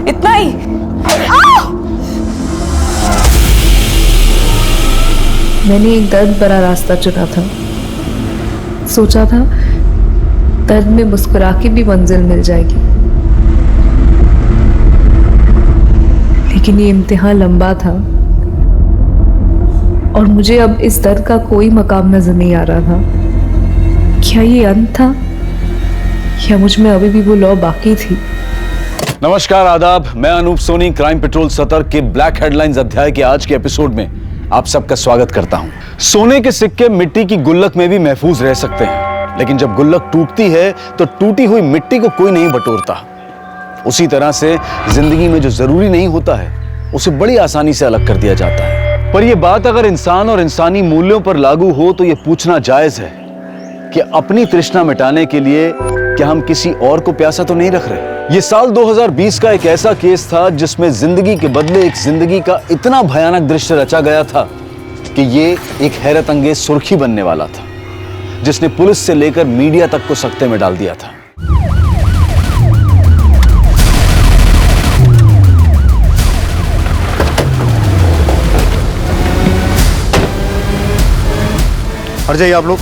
इतना ही। मैंने एक दर्द भरा रास्ता चुना था। सोचा था दर्द में मुस्कुरा के भी मंजिल मिल जाएगी, लेकिन ये इम्तिहान लंबा था और मुझे अब इस दर्द का कोई मकाम नजर नहीं आ रहा था। क्या ये अंत था या मुझ में अभी भी वो लौ बाकी थी? नमस्कार, आदाब। मैं अनूप सोनी क्राइम पेट्रोल सतर्क के ब्लैक हेडलाइंस अध्याय के आज के एपिसोड में आप सबका स्वागत करता हूं। सोने के सिक्के मिट्टी की गुल्लक में भी महफूज रह सकते हैं, लेकिन जब गुल्लक टूटती है तो टूटी हुई मिट्टी को कोई नहीं बटोरता। उसी तरह से जिंदगी में जो जरूरी नहीं होता है उसे बड़ी आसानी से अलग कर दिया जाता है। पर यह बात अगर इंसान और इंसानी मूल्यों पर लागू हो तो यह पूछना जायज है कि अपनी तृष्णा मिटाने के लिए क्या हम किसी और को प्यासा तो नहीं रख रहे। ये साल 2020 का एक ऐसा केस था जिसमें जिंदगी के बदले एक जिंदगी का इतना भयानक दृश्य रचा गया था कि ये एक हैरत अंगेज सुर्खी बनने वाला था, जिसने पुलिस से लेकर मीडिया तक को सकते में डाल दिया था। हट जाइए आप लोग।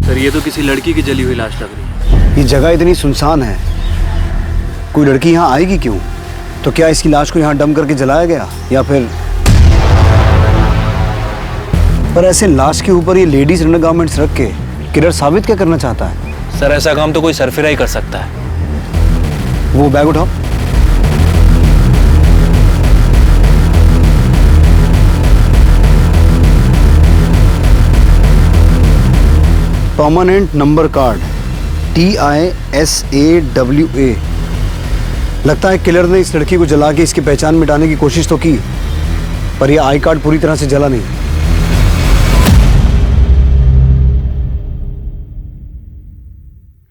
सर, ये तो किसी लड़की की जली हुई लाश लग रही है। ये जगह इतनी सुनसान है, कोई लड़की यहाँ आएगी क्यों? तो क्या इसकी लाश को यहाँ डंप करके जलाया गया या फिर? पर ऐसे लाश के ऊपर ये लेडीज अंडरगारमेंट्स रख के किलर साबित क्या करना चाहता है? सर, ऐसा काम तो कोई सरफिरा ही कर सकता है। वो बैग उठाओ। Permanent number card TISAWA। लगता है किलर ने इस लड़की को जला के इसकी पहचान मिटाने की कोशिश तो की, पर यह आई कार्ड पूरी तरह से जला नहीं।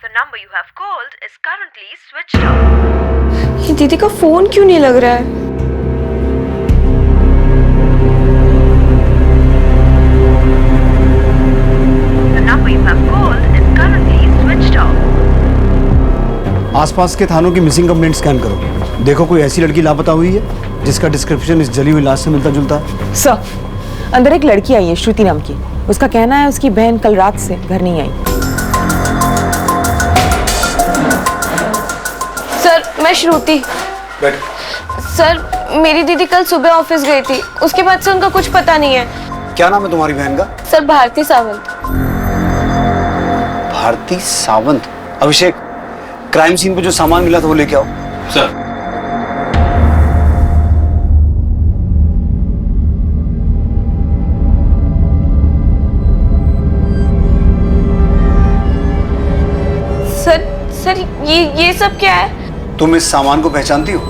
The number you have called is currently switched off. ये दीदी का फोन क्यों नहीं लग रहा है? The number you have called is currently switched off. आसपास के थानों की मिसिंग कंप्लेंट स्कैन करो, देखो कोई ऐसी लड़की लापता हुई है जिसका डिस्क्रिप्शन इस जली हुई लाश से मिलता जुलता है। सर, अंदर एक लड़की आई है श्रुति नाम की। उसका कहना है उसकी बहन कल रात से घर नहीं आई। सर, मैं श्रुति। बैठ। सर, मेरी दीदी कल सुबह ऑफिस गई थी, उसके बाद से उनका कुछ पता नहीं है। क्या नाम है तुम्हारी बहन का? सर, भारती सावंत। भारती सावंत। अभिषेक, क्राइम सीन पे जो सामान मिला था वो लेके आओ। सर, सर ये सब क्या है? तुम इस सामान को पहचानती हो?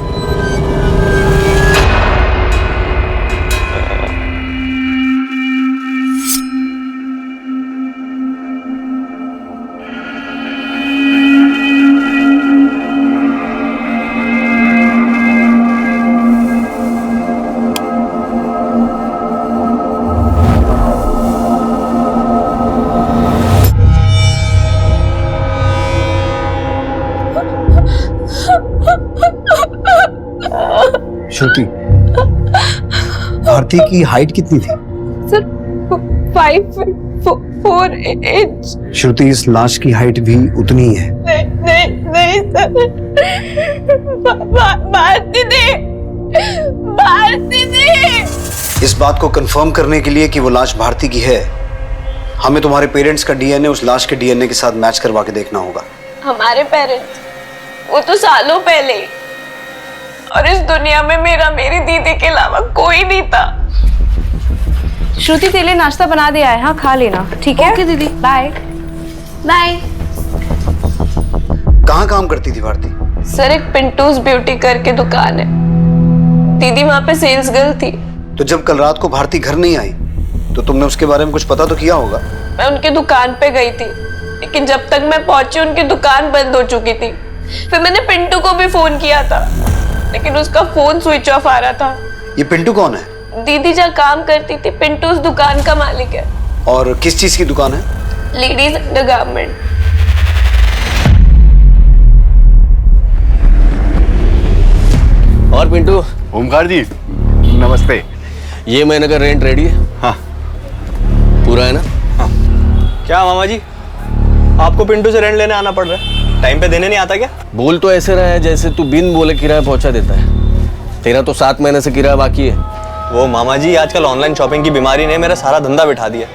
श्रुति, भारती की हाइट कितनी थी? सर, 5'4" श्रुति, इस लाश की हाइट भी उतनी ही है। नहीं सर। भारती दी। इस बात को कंफर्म करने के लिए कि वो लाश भारती की है, हमें तुम्हारे पेरेंट्स का DNA उस लाश के DNA के साथ मैच करवा के देखना होगा। हमारे पेरेंट्स? वो तो सालों पहले, और इस दुनिया में मेरी दीदी के अलावा कोई नहीं था। श्रुति, तेरे लिए नाश्ता बना दिया है, हाँ खा लेना, ठीक है? ओके दीदी, बाय। बाय। कहाँ काम करती थी भारती? सर, एक पिंटूज ब्यूटी करके दुकान है, दीदी वहाँ पे सेल्स गर्ल थी। तो जब कल रात को भारती घर नहीं आई तो तुमने उसके बारे में कुछ पता तो किया होगा? मैं उनके दुकान पे गई थी, लेकिन जब तक मैं पहुंची उनकी दुकान बंद हो चुकी थी। फिर मैंने पिंटू को भी फोन किया था, लेकिन उसका फोन स्विच ऑफ आ रहा था। ये पिंटू कौन है? दीदी जहाँ काम करती थी पिंटू उस दुकान का मालिक है। और किस चीज की दुकान है? Ladies undergarment. और पिंटू। ओमकार जी नमस्ते। ये महीने का रेंट रेडी है? हाँ पूरा है ना? हाँ। क्या मामा जी, आपको पिंटू से रेंट लेने आना पड़ रहा है? टाइम पे देने नहीं आता क्या? बोल तो ऐसे रहा है जैसे तू बिन बोले किराया पहुंचा देता है। तेरा तो 7 महीने से किराया बाकी है। वो मामा जी, आजकल ऑनलाइन शॉपिंग की बीमारी ने मेरा सारा धंधा बिठा दिया।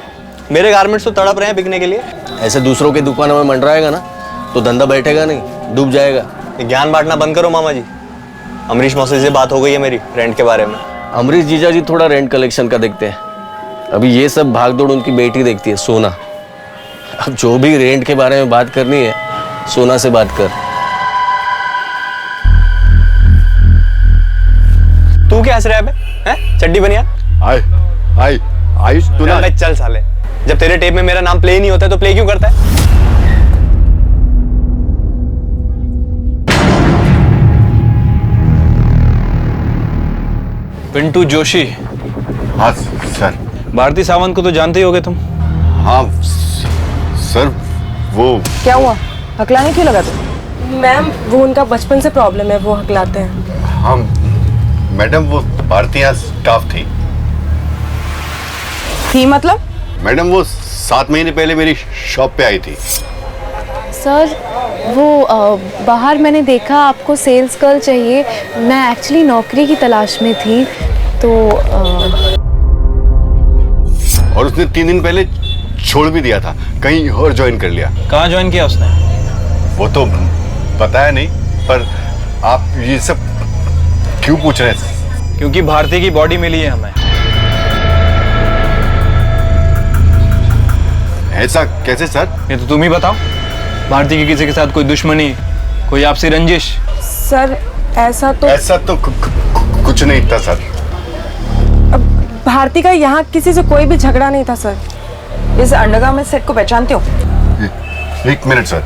मेरे गारमेंट्स तो तड़प रहे हैं बिकने के लिए। ऐसे दूसरों की दुकानों में मंडराएगा ना तो धंधा बैठेगा नहीं, डूब जाएगा। ये ज्ञान बांटना बंद करो मामा जी। अमरीश मौसी से बात हो गई है मेरी रेंट के बारे में। अमरीश जीजा जी थोड़ा रेंट कलेक्शन का देखते हैं। अभी ये सब भागदौड़ उनकी बेटी देखती है, सोना। अब जो भी रेंट के बारे में बात करनी है सोना से बात कर। तू क्या हंस रहा है बे? हैं? चड्डी बनिया? आयुष तू ना चल साले, जब तेरे टेप में मेरा नाम प्ले नहीं होता है तो प्ले क्यों करता है? पिंटू जोशी। हाँ सर। भारती सावंत को तो जानते ही होगे तुम। हाँ सर वो क्या हुआ, हकलाने क्यों लगा तुम? मैम वो उनका बचपन से प्रॉब्लम है, वो हकलाते हैं। हाँ मैडम वो भारती यहाँ स्टाफ थी। मतलब? मैडम वो 7 महीने पहले मेरी शॉप पे आई थी। सर वो बाहर मैंने देखा आपको सेल्स गर्ल चाहिए। मैं एक्चुअली नौकरी की तलाश में थी तो और उसने 3 दिन पहले छोड़ भी दिया था, कहीं और ज्वाइन कर लिया। कहाँ ज्वाइन किया उसने? वो तो बताया नहीं, पर आप ये सब क्यों पूछ रहे हैं? क्योंकि भारती की बॉडी मिली है हमें। ऐसा कैसे सर? ये तो तुम ही बताओ। भारती की किसी के साथ कोई दुश्मनी, कोई आपसी रंजिश? सर ऐसा तो कुछ नहीं था सर। भारती का यहाँ किसी से कोई भी झगड़ा नहीं था सर। इस अंडरगारमेंट सेट को पहचानते हो? 1 मिनट सर।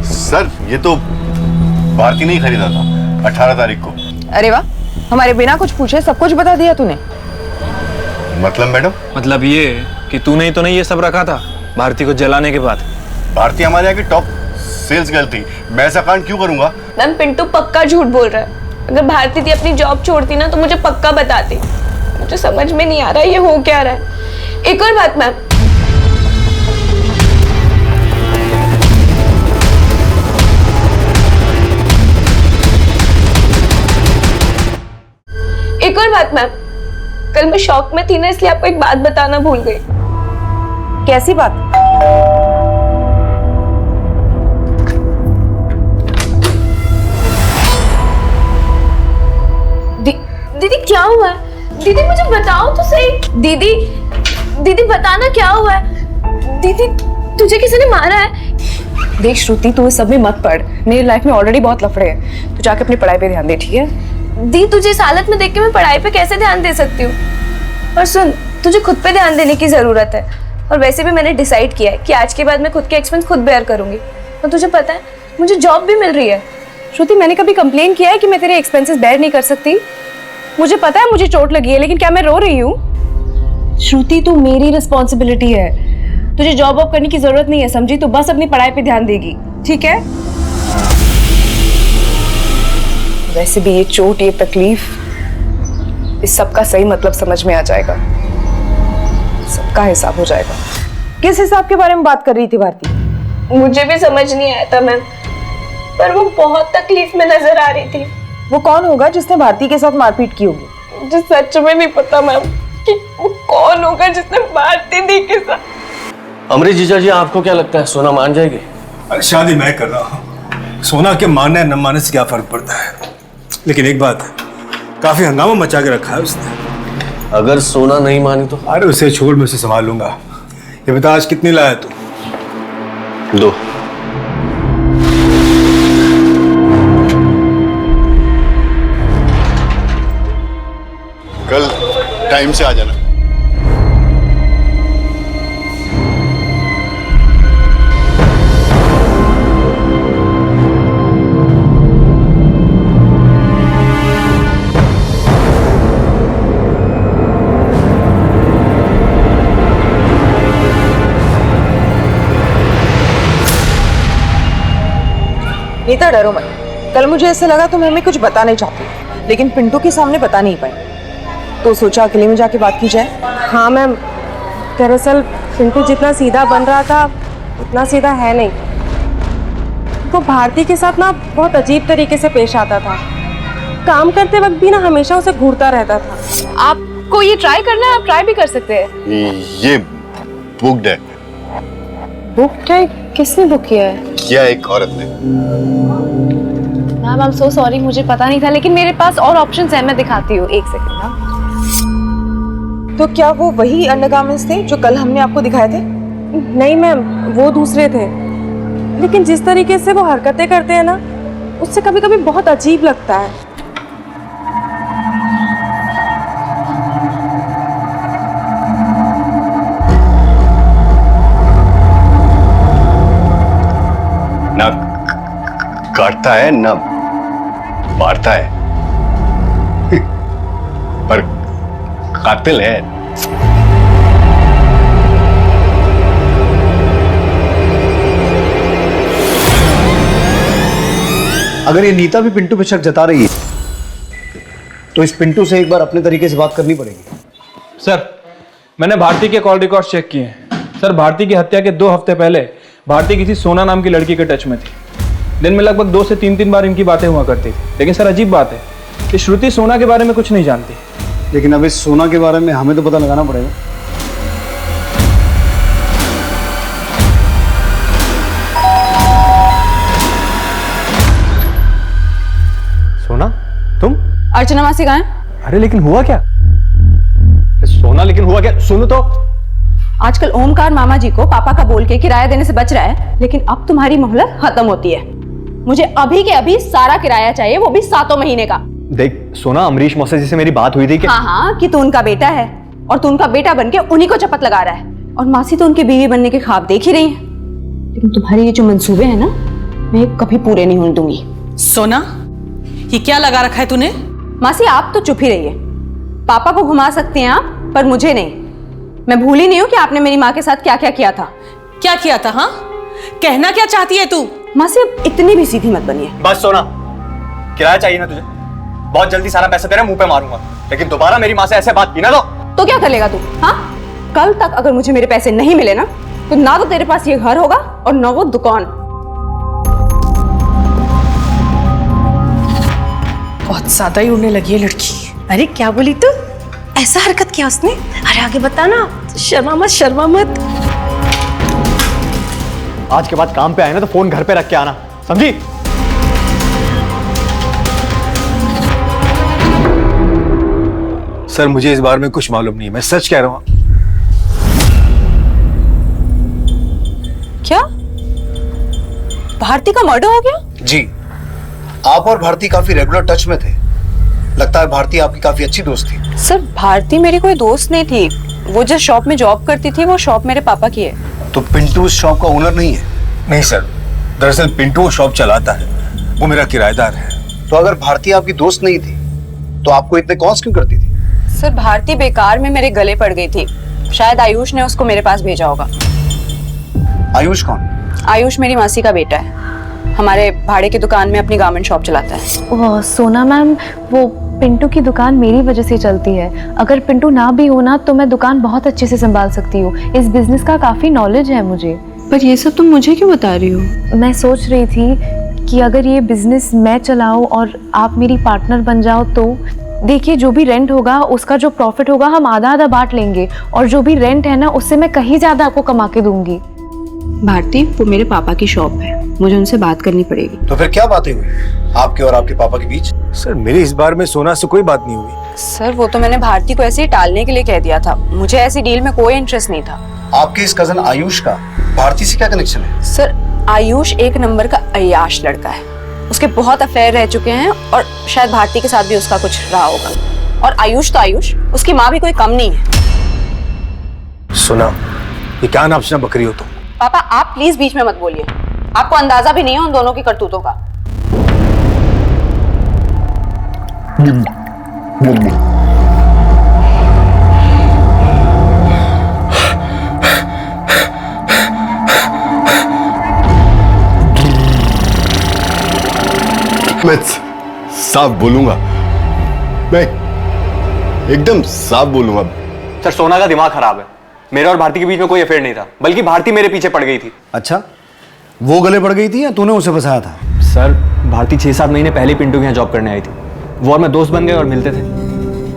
सर ये तो भारती ने ही खरीदा था 18 तारीख को। अरे वाह, हमारे बिना कुछ पूछे सब कुछ बता दिया तूने। मतलब मैडम? मतलब ये कि तूने ही तो नहीं ये सब रखा था भारती को जलाने के बाद? भारती हमारे यहाँ की टॉप सेल्स गर्ल थी, मैं ऐसा कांड क्यों करूंगा? मैम पिंटू पक्का झूठ बोल रहा है। अगर भारती थी अपनी जॉब छोड़ती ना तो मुझे पक्का बताती। मुझे समझ में नहीं आ रहा ये हो क्या रहा है। एक और बात मैम, कल मैं शॉक में थी ना, इसलिए आपको एक बात बताना भूल गई। कैसी बात? दीदी क्या हुआ है? दीदी मुझे बताओ तो सही। दीदी बताना क्या हुआ है? दीदी तुझे किसी ने मारा है? देख श्रुति, तू इस सब में मत पड़। मेरी लाइफ में ऑलरेडी बहुत लफड़े हैं। तू जाके अपनी पढ़ाई पे ध्यान दे, ठीक है? दी तुझे इस हालत में देख के मैं पढ़ाई पे कैसे ध्यान दे सकती हूँ? और सुन, तुझे खुद पे ध्यान देने की जरूरत है। और वैसे भी मैंने डिसाइड किया है कि आज के बाद मैं खुद के एक्सपेंस खुद बेयर करूंगी। और तुझे पता है मुझे जॉब भी मिल रही है। श्रुति, मैंने कभी कंप्लेन किया है कि मैं तेरे एक्सपेंसेस बेयर नहीं कर सकती? मुझे पता है मुझे चोट लगी है, लेकिन क्या मैं रो रही हूँ? श्रुति, तू मेरी रिस्पॉन्सिबिलिटी है। तुझे जॉब वॉब करने की जरूरत नहीं है, समझी? तू बस अपनी पढ़ाई पे ध्यान देगी, ठीक है? वैसे भी ये चोट, ये तकलीफ, इस सब का सही मतलब समझ में आ जाएगा। सबका हिसाब हो जाएगा। किस हिसाब के बारे में बात कर रही थी भारती? मुझे भी समझ नहीं आया था मैम, पर वो बहुत तकलीफ में नजर आ रही थी। वो कौन होगा जिसने भारती के साथ मारपीट की होगी? मुझे सच में नहीं पता मैम कि वो कौन होगा जिसने भारती दी के साथ। अमरीश जीजा जी, आपको क्या लगता है सोना मान जाएगी? शादी मैं कर रहा हूँ, सोना के मानने न मानने से क्या फर्क पड़ता है। लेकिन एक बात, काफी हंगामा मचा के रखा है उसने। अगर सोना नहीं मानी तो? अरे उसे छोड़, मैं उसे संभाल लूंगा। ये बता आज कितनी लाया तू? 2। कल टाइम से आ जाना। नीता डरो मत, कल मुझे ऐसा लगा तुम हमें कुछ बताने चाहती हो, लेकिन पिंटू के सामने बता नहीं पाई, तो सोचा अकेले में जाके बात की जाए। हाँ मैम, दरअसल पिंटू जितना सीधा बन रहा था उतना सीधा है नहीं। वो भारती के साथ ना बहुत अजीब तरीके से पेश आता था। काम करते वक्त भी ना हमेशा उसे घूरता रहता था। आपको ये ट्राई करना है, आप ट्राई भी कर सकते हैं। ये बुक्ड है। बुक क्या? किसने बुक किया है? किया एक औरत ने। Ma'am I am so sorry, मुझे पता नहीं था, लेकिन मेरे पास और ऑप्शंस हैं, मैं दिखाती हूँ, एक सेकंड ना। तो क्या वो वही अंडरगारमेंट्स थे जो कल हमने आपको दिखाए थे? नहीं मैम, वो दूसरे थे, लेकिन जिस तरीके से वो हरकतें करते हैं ना, उससे कभी कभी बहुत अजीब लगता है। ना काटता है ना मारता है, पर कातिल है। अगर ये नीता भी पिंटू पे शक जता रही है तो इस पिंटू से एक बार अपने तरीके से बात करनी पड़ेगी। सर, मैंने भारती के कॉल रिकॉर्ड चेक किए हैं। सर, भारती की हत्या के 2 हफ्ते पहले भारती किसी सोना नाम की लड़की के टच में थी। दिन में लगभग 2 से 3 बार इनकी बातें हुआ करती थी। लेकिन सर, अजीब बात है कि श्रुति सोना के बारे में कुछ नहीं जानती। लेकिन अब इस सोना के बारे में हमें तो पता लगाना पड़ेगा। सोना, तुम? अर्चना मासी कहाँ है? अरे लेकिन हुआ क्या? सोना, लेकिन हुआ क्या? सुनो तो। आजकल ओमकार मामा जी को पापा का बोल के किराया देने से बच रहा है, लेकिन अब तुम्हारी मोहलत खत्म होती है। मुझे अभी के अभी सारा किराया चाहिए, वो भी 7 महीने का। देख सोना, अमरीश मौसा जी से मेरी बात हुई थी कि हाँ, कि तू उनका बेटा है और तू उनका बेटा बनके उन्हीं को चपत लगा रहा है, और मासी तो उनकी बीवी बनने के ख्वाब देख ही रही है। लेकिन तुम्हारे ये जो मंसूबे हैं ना, मैं कभी पूरे नहीं होने दूंगी। सोना, ये क्या लगा रखा है तूने? मासी आप तो चुप ही रहिए। पापा को घुमा सकते हैं आप, पर मुझे नहीं। मैं भूली नहीं हूँ कि आपने मेरी माँ के साथ क्या क्या किया था। क्या किया था? हाँ, कहना क्या चाहती है तू? मासी अब इतनी भी सीधी मत बनिए। बस सोना, किराया चाहिए ना तुझे? बहुत जल्दी सारा पैसा तेरे मुंह पे मारूंगा, लेकिन दोबारा मेरी माँ से ऐसे बात की ना तो क्या कर लेगा तू? हाँ, कल तक अगर मुझे मेरे पैसे नहीं मिले ना, तो ना तो तेरे पास ये घर होगा और ना वो दुकान। बहुत ज्यादा ही उड़ने लगी है लड़की। अरे क्या बोली तू? ऐसा हरकत किया उसने? अरे आगे बता ना, शर्मा मत, शर्मा मत। आज के बाद काम पे आए ना तो फोन घर पे रख के आना, समझी? सर, मुझे इस बारे में कुछ मालूम नहीं है, मैं सच कह रहा हूँ। क्या? भारती का मर्डर हो गया? जी, आप और भारती काफी रेगुलर टच में थे। लगता है भारती आपकी काफी अच्छी दोस्त थी। सर, भारती मेरी कोई दोस्त नहीं थी। वो जिस शॉप में जॉब करती थी, वो शॉप मेरे पापा की है। तो पिंटू उस शॉप का ओनर नहीं है? नहीं सर, दरअसल पिंटू शॉप चलाता है, वो मेरा किराएदार है। तो अगर भारती आपकी दोस्त नहीं थी तो आपको इतने कॉल्स क्यों करती थी? सर, भारती बेकार में मेरे गले पड़ गई थी। शायद आयुष ने उसको मेरे पास भेजा होगा। आयुष कौन? आयुष मेरी मासी का बेटा है। हमारे भाड़े की दुकान में अपनी गारमेंट शॉप चलाता है। ओह सोना मैम, वो पिंटू की दुकान मेरी वजह से चलती है। अगर पिंटू ना भी हो ना, तो मैं दुकान बहुत अच्छे से संभाल सकती हूँ। इस बिजनेस का काफ़ी नॉलेज है मुझे। पर ये सब तुम मुझे क्यों बता रही हो? मैं सोच रही थी कि अगर ये बिजनेस मैं चलाऊँ और आप मेरी पार्टनर बन जाओ, तो देखिए जो भी रेंट होगा उसका जो प्रॉफिट होगा हम आधा आधा बांट लेंगे, और जो भी रेंट है ना उससे मैं कहीं ज़्यादा आपको कमा के दूंगी। भारती, वो मेरे पापा की शॉप है, मुझे उनसे बात करनी पड़ेगी। तो फिर क्या बातें हुई आपके और आपके पापा के बीच? सर, मेरी इस बार में सोना से कोई बात नहीं हुई। सर, वो तो मैंने भारती को ऐसे ही टालने के लिए कह दिया था। मुझे ऐसी डील में कोई इंटरेस्ट नहीं था। आपके इस कजन आयुष का भारती से क्या कनेक्शन है? सर, आयुष एक नंबर का अय्याश लड़का है। उसके बहुत अफेयर रह चुके हैं, और शायद भारती के साथ भी उसका कुछ रहा होगा। और आयुष तो आयुष, उसकी माँ भी कोई कम नहीं है। सुना, ये क्या नापसना बकरी हो तुम? पापा आप प्लीज बीच में मत बोलिए। आपको अंदाजा भी नहीं है उन दोनों की करतूतों का। मैं साफ बोलूंगा, मैं एकदम साफ बोलूंगा। सर सोना का दिमाग खराब है। मेरे और भारती के बीच में कोई अफेयर नहीं था, बल्कि भारती मेरे पीछे पड़ गई थी। अच्छा, वो गले पड़ गई थी या तूने उसे फंसाया था? सर भारती 6-7 महीने पहले पिंटू के यहाँ जॉब करने आई थी। वो और मैं दोस्त बन गए और मिलते थे,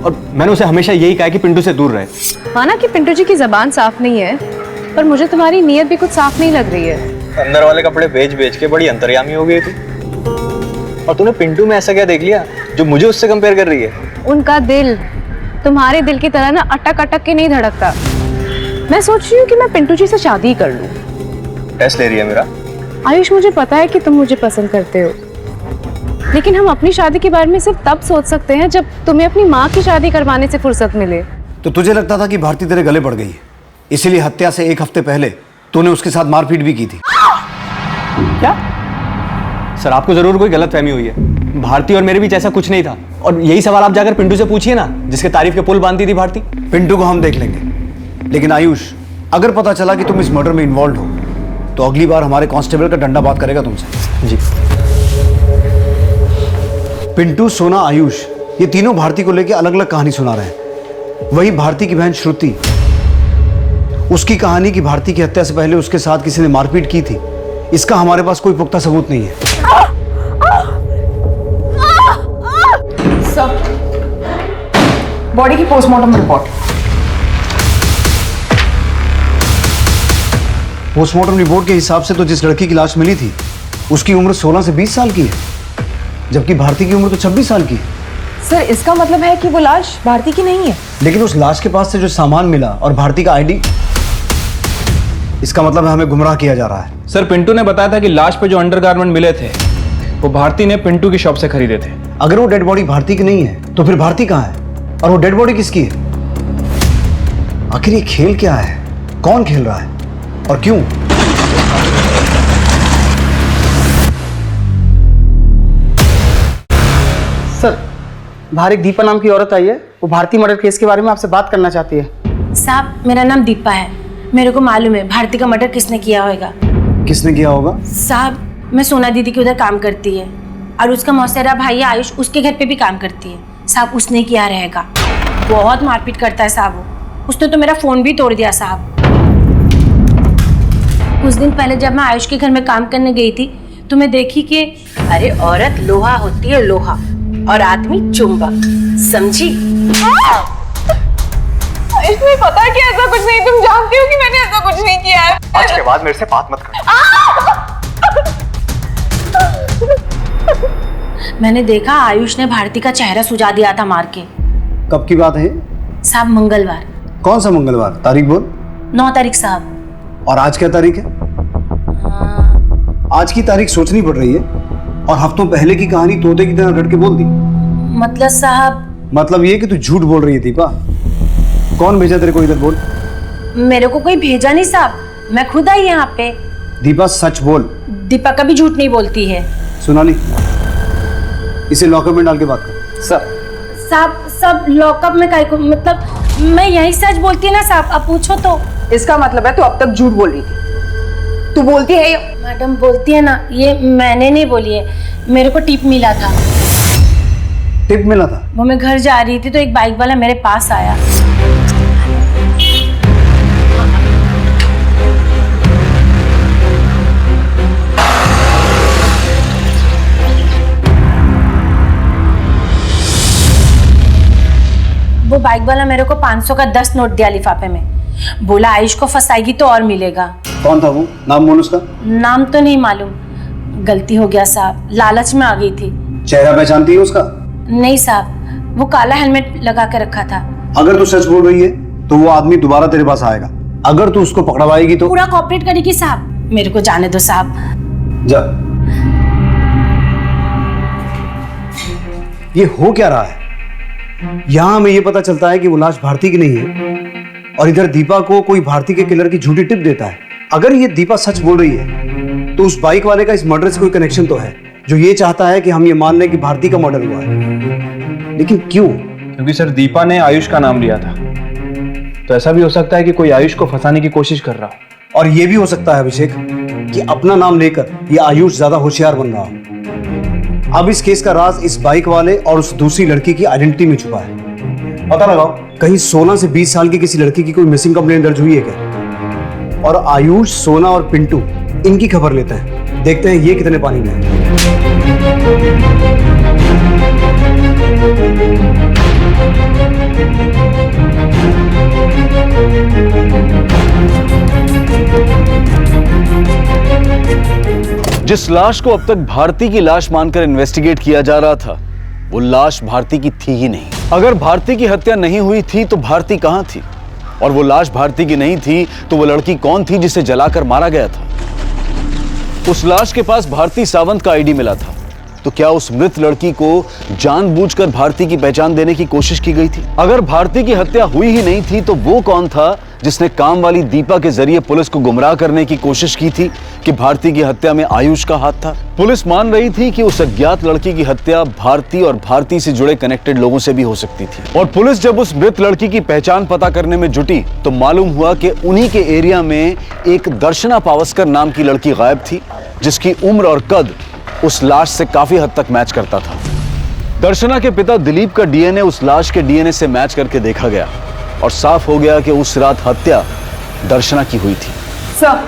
और मैंने उसे हमेशा यही कहा कि पिंटू से दूर रहे। माना कि पिंटू जी की जबान साफ नहीं है, पर मुझे तुम्हारी नीयत भी कुछ साफ नहीं लग रही है। अंदर वाले कपड़े बेच के बड़ी अंतर्यामी हो गई थी। और तूने पिंटू में ऐसा क्या देख लिया जो मुझे उससे कंपेयर कर रही है? उनका दिल तुम्हारे दिल की तरह ना अटक अटक के नहीं धड़कता। मैं सोच रही हूँ कि मैं पिंटू जी से शादी कर लूँ। टेस्ट ले रही है मेरा? आयुष, मुझे पता है कि तुम मुझे पसंद करते हो, लेकिन हम अपनी शादी के बारे में सिर्फ तब सोच सकते हैं जब तुम्हें अपनी माँ की शादी करवाने से फुर्सत मिले। तो तुझे लगता था कि भारती तेरे गले पड़ गई है, इसीलिए हत्या से 1 हफ्ते पहले तूने उसके साथ मारपीट भी की थी? क्या? सर आपको जरूर कोई गलतफहमी हुई है। भारती और मेरे बीच ऐसा कुछ नहीं था, और यही सवाल आप जाकर पिंटू से पूछिए ना, जिसके तारीफ के पुल बांधती थी भारती। पिंटू को हम देख लेंगे, लेकिन आयुष, अगर पता चला कि तुम इस मर्डर में इन्वॉल्व हो तो अगली बार हमारे कांस्टेबल का डंडा बात करेगा तुमसे। जी। पिंटू, सोना, आयुष, ये तीनों भारती को लेकर अलग अलग कहानी सुना रहे हैं। वही भारती की बहन श्रुति, उसकी कहानी कि भारती की हत्या से पहले उसके साथ किसी ने मारपीट की थी, इसका हमारे पास कोई पुख्ता सबूत नहीं है। सर, बॉडी की पोस्टमार्टम रिपोर्ट। पोस्टमार्टम रिपोर्ट के हिसाब से तो जिस लड़की की लाश मिली थी उसकी उम्र 16 से 20 साल की है, जबकि भारती की उम्र तो 26 साल की है। सर, इसका मतलब है कि वो लाश भारती की नहीं है। लेकिन उस लाश के पास से जो सामान मिला और भारती का आईडी, इसका मतलब है हमें गुमराह किया जा रहा है। सर पिंटू ने बताया था कि लाश पे जो अंडरगारमेंट मिले थे वो भारती ने पिंटू की शॉप से खरीदे थे। अगर वो डेड बॉडी भारती की नहीं है तो फिर भारती कहाँ है और वो डेड बॉडी किसकी है? आखिर ये खेल क्या है? कौन खेल रहा है और क्यों? सर, बाहर एक दीपा नाम की औरत आई है, वो भारती मर्डर केस के बारे में आपसे बात करना चाहती है। साहब, मेरा नाम दीपा है। मेरे को मालूम है भारती का मर्डर किसने किया होगा। किसने किया होगा? साहब, मैं सोना दीदी के उधर काम करती है, और उसका मौसेरा भाई आयुष उसके घर पे भी काम करती है। साहब, उसने किया रहेगा। बहुत मारपीट करता है साहब वो। उसने तो मेरा फोन भी तोड़ दिया साहब। कुछ दिन पहले जब मैं आयुष के घर में काम करने गई थी तो मैं देखी कि अरे औरत लोहा होती है, लोहा, और आदमी चुंबक, समझी? इसमें पता कि ऐसा कुछ नहीं, तुम जानती हो कि मैंने ऐसा कुछ नहीं किया है। आज के बाद मेरे से बात मत कर। मैंने देखा आयुष ने भारती का चेहरा सुझा दिया था मार के। कब की बात है? साहब, मंगलवार। कौन सा मंगलवार? तारीख बोल। 9 तारीख साहब। और आज क्या तारीख है? आज की तारीख सोचनी पड़ रही है, और हफ्तों पहले की कहानी तोते की तरह रट के बोल दी। मतलब साहब? मतलब ये कि तू झूठ बोल रही है दीपा। कौन भेजा तेरे को इधर? बोल। मेरे को कोई भेजा नहीं साहब, मैं खुद आई यहाँ पे। दीपा, सच बोल। दीपा कभी झूठ नहीं बोलती है। सोनाली, इसे लॉकअप में डाल के बात कर। सर। साहब, सब लॉकअप में काहे को? मतलब मैं यही सच बोलती है ना साहब, अब पूछो तो। इसका मतलब है तू अब तक झूठ बोल रही थी। तू बोलती है ये? मैडम बोलती है ना, ये मैंने नहीं बोली है। मेरे को टिप मिला था। टिप मिला था? वो मैं घर जा रही थी तो एक बाइक वाला मेरे पास आया। वो बाइक वाला मेरे को 500 का 10 नोट दिया लिफाफे में। बोला आयुष को फंसाएगी तो और मिलेगा। कौन था वो? नाम बोल उसका। नाम तो नहीं मालूम, गलती हो गया साहब, लालच में आ गई थी। चेहरा पहचानती है उसका? नहीं साहब, वो काला हेलमेट लगा के रखा था। अगर तू सच बोल रही है तो वो आदमी दोबारा तेरे पास आएगा। अगर तू उसको पकड़वाएगी तो पूरा कॉपरेट करेगी साहब। मेरे को जाने दो साहब। जा। ये हो क्या रहा है? यहां हमें ये पता चलता है कि वो लाश भारती की नहीं है, और इधर दीपा को कोई भारती के किलर की झूठी टिप देता है। अगर ये दीपा सच बोल रही है तो उस बाइक वाले का इस मर्डर से कोई कनेक्शन तो है, जो ये चाहता है कि हम ये मान लें कि भारती का मर्डर हुआ है। लेकिन क्यों? क्योंकि सर दीपा ने आयुष का नाम लिया था, तो ऐसा भी हो सकता है कि कोई आयुष को फंसाने की कोशिश कर रहा हो। और ये भी हो सकता है अभिषेक कि अपना नाम लेकर ये आयुष ज्यादा होशियार बन रहा हो। अब इस केस का राज इस बाइक वाले और उस दूसरी लड़की की आइडेंटिटी में छुपा है। पता लगाओ कहीं सोना से 20 साल की किसी लड़की की कोई मिसिंग कंप्लेंट दर्ज हुई है क्या? और आयुष, सोना और पिंटू इनकी खबर लेते हैं, देखते हैं ये कितने पानी में है। जिस लाश को अब तक भारती की लाश मानकर इन्वेस्टिगेट किया जा रहा था, वो लाश भारती की थी ही नहीं। अगर भारती की हत्या नहीं हुई थी तो भारती कहां थी? और वो लाश भारती की नहीं थी तो वो लड़की कौन थी जिसे जलाकर मारा गया था? उस लाश के पास भारती सावंत का आईडी मिला था, तो क्या उस मृत लड़की को जानबूझकर भारती की पहचान देने की कोशिश की गई थी? अगर भारती की हत्या हुई ही नहीं थी तो वो कौन था जिसने काम वाली दीपा के जरिए पुलिस को गुमराह करने की कोशिश की थी कि भारती की हत्या में आयुष का हाथ था? पुलिस मान रही थी कि उस अज्ञात लड़की की हत्या भारती और भारती से जुड़े कनेक्टेड लोगों से भी हो सकती थी। और पुलिस जब उस मृत लड़की की पहचान पता करने में जुटी तो मालूम हुआ कि उन्हीं के एरिया में एक दर्शना पावस्कर नाम की लड़की गायब थी, जिसकी उम्र और कद उस लाश से काफी हद तक मैच करता था। दर्शना के पिता दिलीप का डीएनए उस लाश के डीएनए से मैच करके देखा गया और साफ हो गया कि उस रात हत्या दर्शना की हुई थी। सर,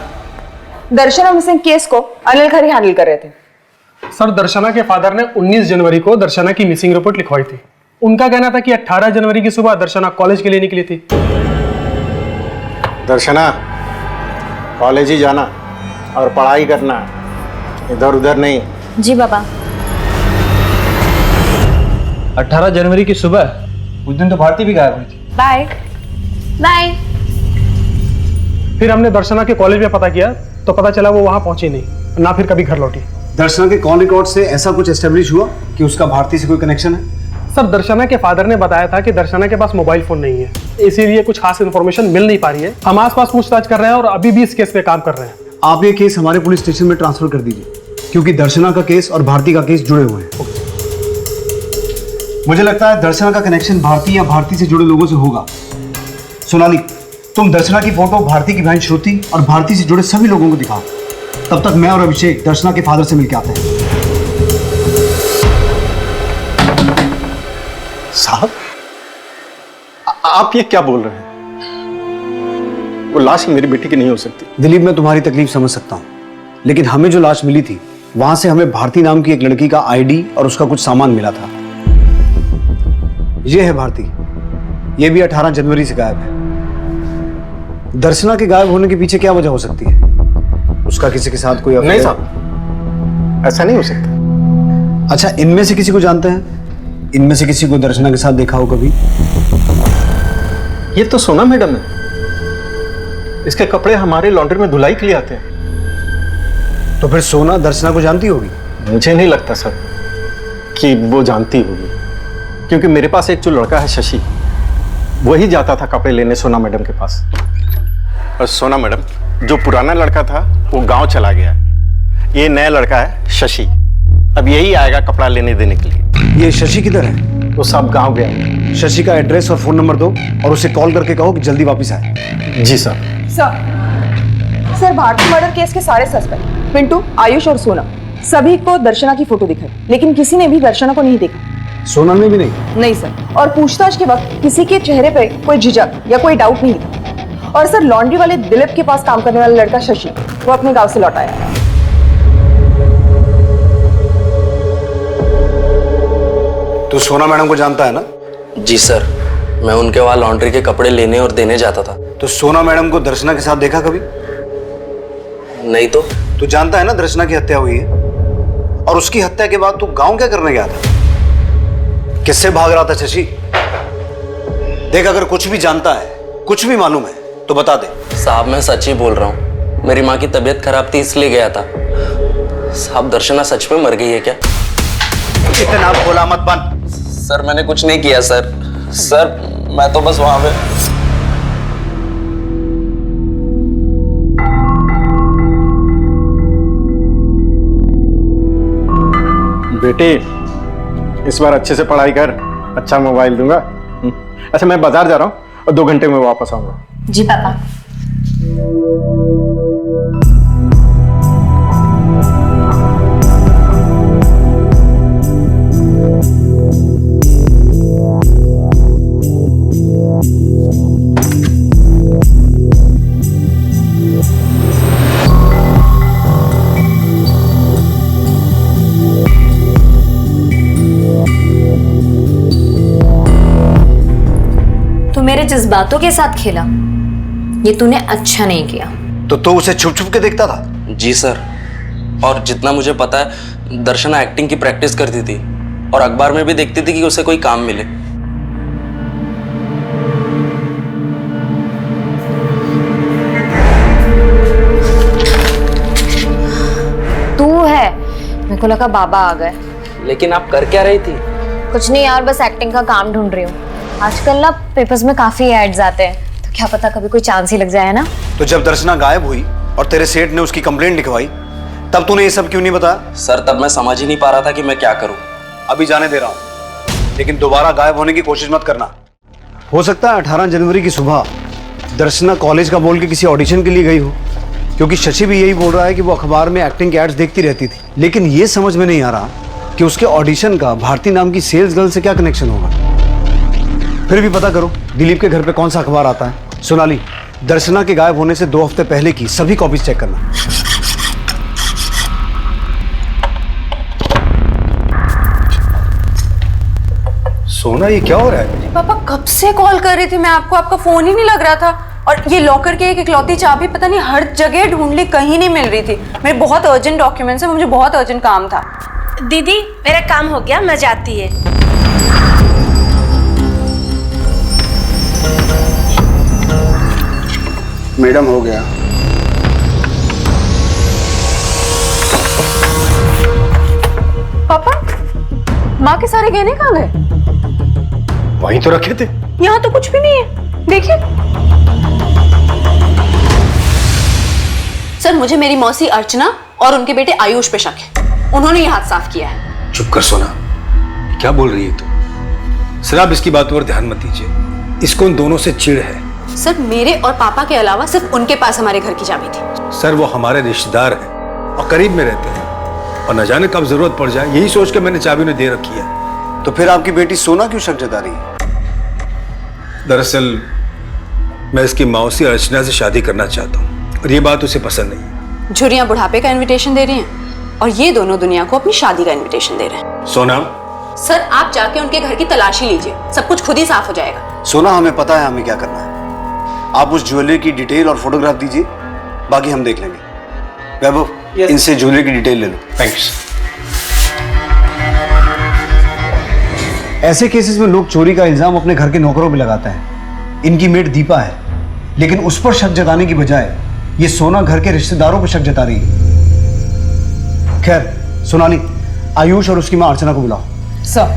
दर्शना मिसिंग केस को अनिल खरे हैंडल कर रहे थे। सर, दर्शना के फादर ने 19 जनवरी को दर्शना की मिसिंग रिपोर्ट लिखवाई थी। उनका कहना था कि 18 जनवरी की सुबह दर्शना कॉलेज के लिए निकली थी। दर्शना कॉलेज ही जाना और पढ़ाई करना, इधर उधर नहीं। जी बाबा। 18 जनवरी की सुबह उस दिन तो भारती भी गायब हुई थी। Bye bye. फिर हमने दर्शना के कॉलेज में पता किया तो पता चला वो वहां पहुंची नहीं, ना फिर कभी घर लौटी। दर्शना के कॉल रिकॉर्ड से ऐसा कुछ एस्टेब्लिश हुआ कि उसका भारती से कोई कनेक्शन है? सर, दर्शना के फादर ने बताया था कि दर्शना के पास मोबाइल फोन नहीं है, इसीलिए कुछ खास इन्फॉर्मेशन मिल नहीं पा रही है। हम आसपास पूछताछ कर रहे हैं और अभी भी इस केस पे काम कर रहे हैं। आप ये केस हमारे पुलिस स्टेशन में ट्रांसफर कर दीजिए, क्योंकि दर्शना का केस और भारती का केस जुड़े हुए हैं। मुझे लगता है दर्शना का कनेक्शन भारती या भारती से जुड़े लोगों से होगा। सोनाली, तुम दर्शना की फोटो भारती की बहन श्रुति और भारती से जुड़े सभी लोगों को दिखाओ। तब तक मैं और अभिषेक दर्शना के फादर से मिलकर आते हैं। साहब, आप ये क्या बोल रहे हैं? वो लाश मेरी बेटी की नहीं हो सकती। दिलीप, मैं तुम्हारी तकलीफ समझ सकता हूँ, लेकिन हमें जो लाश मिली थी वहां से हमें भारती नाम की एक लड़की का आईडी और उसका कुछ सामान मिला था। ये है भारती, ये भी 18 जनवरी से गायब है। दर्शना के गायब होने के पीछे क्या वजह हो सकती है? उसका किसी के साथ कोई अफेयर? नहीं साहब, ऐसा नहीं हो सकता। अच्छा, इनमें से किसी को जानते हैं? इनमें से किसी को दर्शना के साथ देखा हो कभी? ये तो सोना मैडम है, इसके कपड़े हमारे लॉन्ड्री में धुलाई के लिए आते हैं। तो फिर सोना दर्शना को जानती होगी? मुझे नहीं लगता सर कि वो जानती होगी, क्योंकि मेरे पास एक जो लड़का है शशि, वही जाता था कपड़े लेने सोना मैडम के पास। और सोना मैडम, जो पुराना लड़का था वो गांव चला गया, ये नया लड़का है शशि, अब यही आएगा कपड़ा लेने देने के लिए। ये शशि किधर है? वो सब गांव गया। शशि का एड्रेस और फोन नंबर दो और उसे कॉल करके कहो कि जल्दी वापस आए। जी sir. Sir, Bharti murder case के सारे सस्पेक्ट पिंटू, आयुष और सोना, सभी को दर्शना की फोटो दिखाई, लेकिन किसी ने भी दर्शना को नहीं देखा। सोना ने भी नहीं? नहीं सर, और पूछताछ के वक्त किसी के चेहरे पे कोई झिझक या कोई डाउट नहीं था। और सर, लॉन्ड्री वाले दिलीप के पास काम करने वाला लड़का शशि, वो अपने गांव से लौट आया। तू सोना मैडम को जानता है ना? जी सर, मैं उनके वहां लॉन्ड्री के कपड़े लेने और देने जाता था। तो सोना मैडम को दर्शना के साथ देखा कभी? नहीं तो। तू जानता है ना दर्शना की हत्या हुई है, और उसकी हत्या के बाद तू गांव क्या करने गया था? किससे भाग रहा था शशि? देख, अगर कुछ भी जानता है, कुछ भी मालूम है तो बता दे। साहब, मैं सच ही बोल रहा हूँ, मेरी माँ की तबीयत खराब थी इसलिए गया था। साहब, दर्शना सच में मर गई है क्या? इतना बोला मत बन। सर, मैंने कुछ नहीं किया सर। सर, मैं तो बस वहां पे। बेटे, इस बार अच्छे से पढ़ाई कर, अच्छा मोबाइल दूंगा। अच्छा, मैं बाजार जा रहा हूँ और 2 घंटे में वापस आऊंगा। जी पापा। मेरे जज्बातों के साथ खेला, ये तूने अच्छा नहीं किया। तो उसे छुप छुप के देखता था? जी सर, और जितना मुझे पता है दर्शना एक्टिंग की प्रैक्टिस करती थी और अखबार में भी देखती थी कि उसे कोई काम मिले। तू है, मेरे को लगा बाबा आ गए। लेकिन आप कर क्या रही थी? कुछ नहीं यार, बस एक्टिंग का काम ढूंढ रही हूँ। आजकल ना पेपर्स में काफी एड्स आते हैं, तो क्या पता कभी कोई चांस ही लग जाए ना। तो जब दर्शना गायब हुई और तेरे सेठ ने उसकी कंप्लेंट लिखवाई, तब तूने ये सब क्यों नहीं बताया? सर तब मैं समझ ही नहीं पा रहा था कि मैं क्या करूं। अभी जाने दे रहा हूं, लेकिन दोबारा गायब होने की कोशिश मत करना। हो सकता है 18 जनवरी की सुबह दर्शना कॉलेज का बोल के किसी ऑडिशन के लिए गई हो, क्योंकि शशि भी यही बोल रहा है कि वो अखबार में एक्टिंग के एड्स देखती रहती थी। लेकिन ये समझ में नहीं आ रहा कि उसके ऑडिशन का भारती नाम की सेल्स गर्ल से क्या कनेक्शन होगा। फिर भी पता करो दिलीप के घर पे कौन सा अखबार आता है। सोनाली, दर्शना के गायब होने से 2 हफ्ते पहले की सभी कॉपीज चेक करना। सोना, ये क्या हो रहा है? पापा कब से कॉल कर रही थी मैं आपको, आपका फोन ही नहीं लग रहा था। और ये लॉकर की एक इकलौती चाबी पता नहीं हर जगह ढूंढ ली, कहीं नहीं मिल रही थी। मेरे बहुत अर्जेंट डॉक्यूमेंट्स है, मुझे बहुत अर्जेंट काम था। दीदी मेरा काम हो गया, मैं जाती है। मैडम हो गया। पापा, माँ के सारे गहने कहाँ गए? वहीं तो रखे थे। यहाँ तो कुछ भी नहीं है, देखिए। सर मुझे मेरी मौसी अर्चना और उनके बेटे आयुष पे शक है, उन्होंने ये हाथ साफ किया है। चुप कर सोना, क्या बोल रही है तू? सर आप इसकी बातों पर ध्यान मत दीजिए, इसको उन दोनों से चिढ़ है। सर मेरे और पापा के अलावा सिर्फ उनके पास हमारे घर की चाबी थी। सर वो हमारे रिश्तेदार हैं और करीब में रहते हैं, और न जाने कब जरूरत पड़ जाए, यही सोच के मैंने चाबी उन्हें दे रखी है। तो फिर आपकी बेटी सोना क्यों शक जता रही है? दरअसल मैं इसकी मौसी अर्चना से शादी करना चाहता हूँ और ये बात उसे पसंद नहीं। झुर्रियां बुढ़ापे का इनविटेशन दे रही हैं और ये दोनों दुनिया को अपनी शादी का इनविटेशन दे रहे हैं। सोना, सर आप जाके उनके घर की तलाशी लीजिए, सब कुछ खुद ही साफ हो जाएगा। सोना, हमें पता है हमें क्या करना है। आप उस ज्वेलरी की डिटेल और फोटोग्राफ दीजिए, बाकी हम देख लेंगे। वैभव, इनसे ज्वेलरी की डिटेल ले लो। थैंक्स। ऐसे केसेस में लोग चोरी का इल्जाम अपने घर के नौकरों पे लगाते हैं। इनकी मेड दीपा है, लेकिन उस पर शक जताने की बजाय ये सोना घर के रिश्तेदारों पर शक जता रही है। खैर सोनाली, आयुष और उसकी मां अर्चना को बुलाओ। सर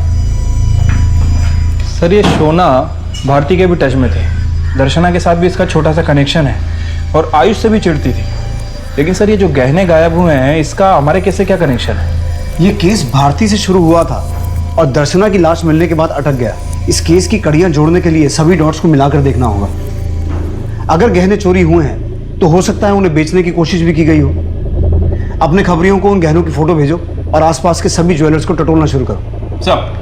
ये सोना भारती के भी टच में थे, दर्शना के साथ भी इसका छोटा सा कनेक्शन है और आयुष से भी चिढ़ती थी। लेकिन सर ये जो गहने गायब हुए हैं, इसका हमारे केस से क्या कनेक्शन है? ये केस भारती से शुरू हुआ था और दर्शना की लाश मिलने के बाद अटक गया। इस केस की कड़ियां जोड़ने के लिए सभी डॉट्स को मिलाकर देखना होगा। अगर गहने चोरी हुए हैं तो हो सकता है उन्हें बेचने की कोशिश भी की गई हो। अपने खबरियों को उन गहनों की फोटो भेजो और आसपास के सभी ज्वेलर्स को टटोलना शुरू करो। सब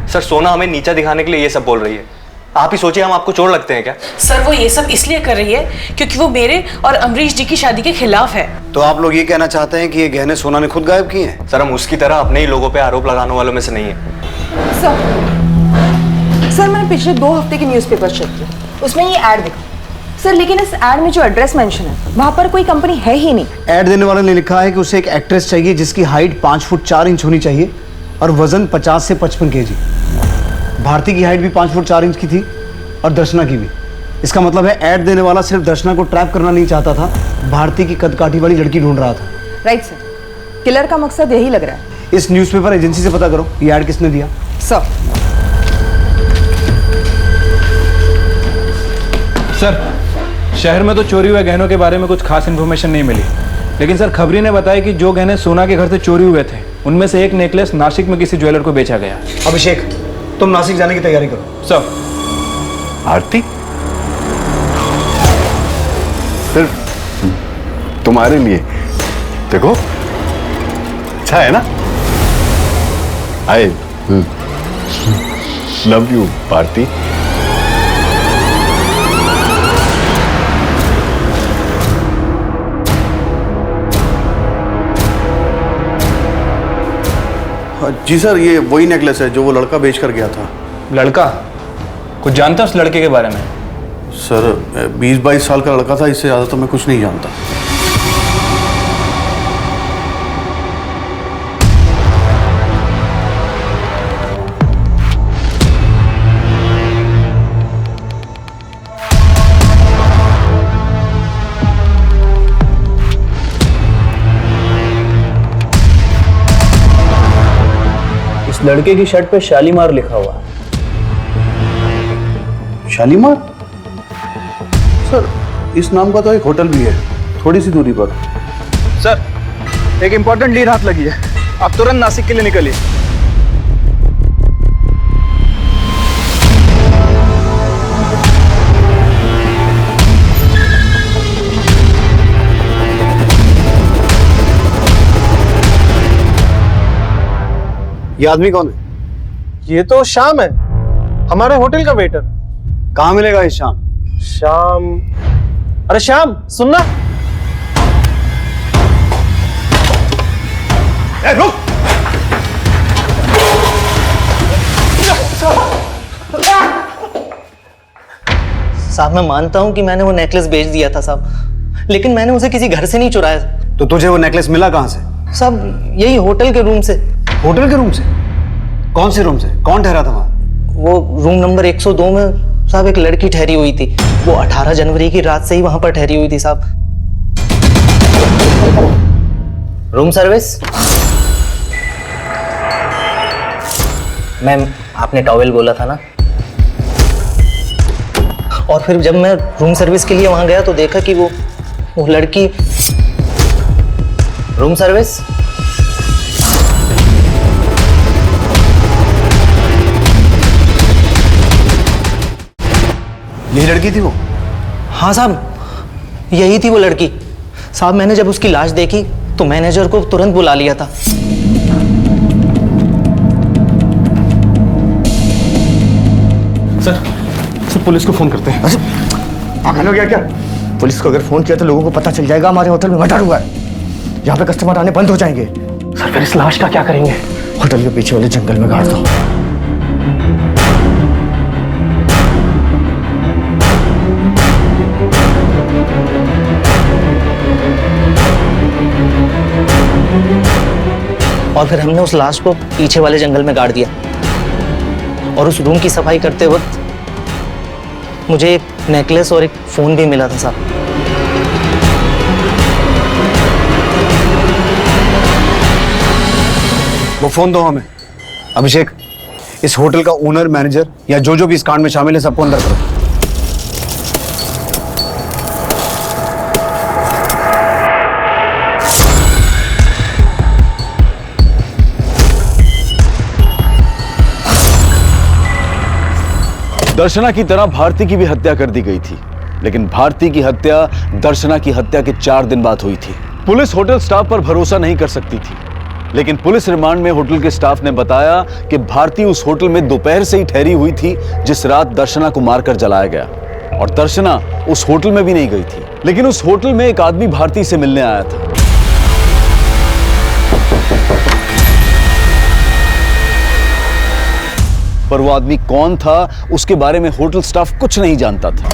सर सोना हमें नीचा दिखाने के लिए ये सब बोल रही है। आप ही सोचिए हम आपको चोर लगते हैं क्या? सर वो ये सब इसलिए कर रही है क्योंकि वो मेरे और अमरीश जी की शादी के खिलाफ है। तो आप लोग ये कहना चाहते हैं कि ये गहने सोना ने खुद गायब किए हैं? सर हम उसकी तरह अपने ही लोगों पे आरोप लगाने वालों में से नहीं है। सर मैंने पिछले 2 हफ्ते की न्यूज़पेपर चेक किए, उसमें ये ऐड दिखा। सर लेकिन इस ऐड में जो एड्रेस मेंशन है वहां पर कोई कंपनी है ही नहीं। ऐड देने वाले ने लिखा है कि उसे एक एक्ट्रेस चाहिए जिसकी हाइट 5 फुट 4 इंच होनी चाहिए और वजन 50 से 55 केजी। भारती की हाइट भी 5 फुट 4 इंच की थी और दर्शना की भी। इसका मतलब है ऐड देने वाला सिर्फ दर्शना को ट्रैप करना नहीं चाहता था, भारती की कदकाठी वाली लड़की ढूंढ रहा था। राइट सर, किलर का मकसद यही लग रहा है। इस न्यूज़पेपर एजेंसी से पता करो ये ऐड किसने दिया। सर शहर में तो चोरी हुए गहनों के बारे में कुछ खास इन्फॉर्मेशन नहीं मिली, लेकिन सर खबरी ने बताया कि जो गहने सोना के घर से चोरी हुए थे उनमें से एक नेकलेस नासिक में किसी ज्वेलर को बेचा गया। अभिषेक तुम नासिक जाने की तैयारी करो। सर आरती सिर्फ तुम्हारे लिए, देखो अच्छा है ना? I love you Bharti. जी सर, ये वही नेकलेस है जो वो लड़का बेच कर गया था। लड़का? कुछ जानता है उस लड़के के बारे में? सर 20-22 साल का लड़का था, इससे ज़्यादा तो मैं कुछ नहीं जानता। इस लड़के की शर्ट पे शालीमार लिखा हुआ है। शालीमार? सर इस नाम का तो एक होटल भी है थोड़ी सी दूरी पर। सर एक इंपॉर्टेंट लीड हाथ लगी है, आप तुरंत नासिक के लिए निकलिए। ये आदमी कौन है? ये तो श्याम है, हमारे होटल का वेटर। कहाँ मिलेगा ये श्याम? श्याम, अरे श्याम सुनना। रुक। साहब मैं मानता हूं कि मैंने वो नेकलेस बेच दिया था साहब, लेकिन मैंने उसे किसी घर से नहीं चुराया। तो तुझे वो नेकलेस मिला कहाँ से? साहब यही होटल के रूम से। होटल के रूम से? कौन से रूम से? कौन ठहरा था वहां? वो रूम नंबर 102 में साहब एक लड़की ठहरी हुई थी। वो 18 जनवरी की रात से ही वहां पर ठहरी हुई थी साहब। Room service? मैम आपने टॉवेल बोला था ना। और फिर जब मैं रूम सर्विस के लिए वहां गया तो देखा कि वो लड़की। Room service? यही लड़की थी वो? हाँ साहब यही थी वो लड़की। साहब मैंने जब उसकी लाश देखी तो मैनेजर को तुरंत बुला लिया था। सर पुलिस को फोन करते हैं। पागल हो गया क्या? पुलिस को अगर फोन किया तो लोगों को पता चल जाएगा हमारे होटल में मर्डर हुआ है, यहाँ पे कस्टमर आने बंद हो जाएंगे। सर फिर इस लाश का क्या करेंगे? होटल के पीछे वाले जंगल में गाड़ दो। और फिर हमने उस लाश को पीछे वाले जंगल में गाड़ दिया। और उस रूम की सफाई करते वक्त मुझे एक नेकलेस और एक फोन भी मिला था साहब। वो फोन दो हमें। अभिषेक, इस होटल का ओनर, मैनेजर या जो भी इस कांड में शामिल है सबको अंदर करो। दर्शना की तरह भारती की भी हत्या कर दी गई थी, लेकिन भारती की हत्या दर्शना की हत्या के 4 दिन बाद हुई थी। पुलिस होटल स्टाफ पर भरोसा नहीं कर सकती थी, लेकिन पुलिस रिमांड में होटल के स्टाफ ने बताया कि भारती उस होटल में दोपहर से ही ठहरी हुई थी जिस रात दर्शना को मारकर जलाया गया, और दर्शना उस होटल में भी नहीं गई थी। लेकिन उस होटल में एक आदमी भारती से मिलने आया था। पर वो आदमी कौन था उसके बारे में होटल स्टाफ कुछ नहीं जानता था।